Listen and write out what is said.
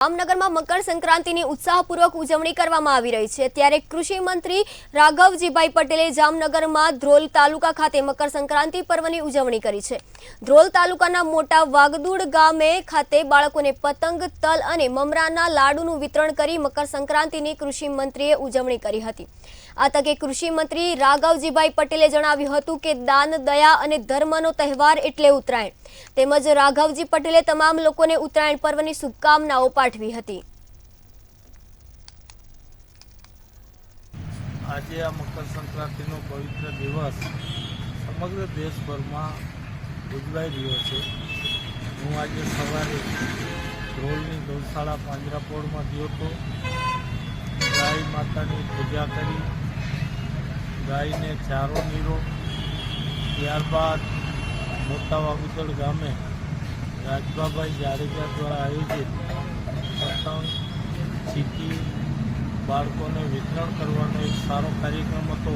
જામનગરમાં મકર સંક્રાંતિની ઉત્સાહપૂર્વક ઉજવણી કરવામાં આવી રહી છે। ત્યારે કૃષિ મંત્રી રાઘવજીભાઈ પટેલે જામનગરમાં ધ્રોલ તાલુકા ખાતે મકર સંક્રાંતિ પર્વની ઉજવણી કરી છે। ધ્રોલ તાલુકાના મોટા વાગદુડ ગામે ખાતે બાળકોને પતંગ, તલ અને મમરાના લાડુનું વિતરણ કરી મકર સંક્રાંતિની કૃષિ મંત્રીએ ઉજવણી કરી હતી। આ તકે કૃષિ મંત્રી રાઘવજીભાઈ પટેલે જણાવ્યું હતું કે દાન, દયા અને ધર્મનો તહેવાર એટલે ઉત્તરાયણ। તેમજ રાઘવજી પટેલે તમામ લોકોને ઉત્તરાયણ પર્વની શુભકામનાઓ પાઠવી હતી। આજે આ મકર સંક્રાંતિનો પવિત્ર દિવસ સમગ્ર દેશભરમાં ઉજવાઈ રહ્યો છે। હું આજે સવારે ધ્રોલની ગૌશાળા પાંજરાપોળમાં ગયો હતો। ગાય માતાની પૂજા કરી, ગાયને ચારો નીરો, ત્યારબાદ મોટા વાગુદળ ગામે રાજબાભાઈ જાડેજા દ્વારા આયોજિત પતંગ, ચીકી બાળકોને વિતરણ કરવાનો એક સારો કાર્યક્રમ હતો।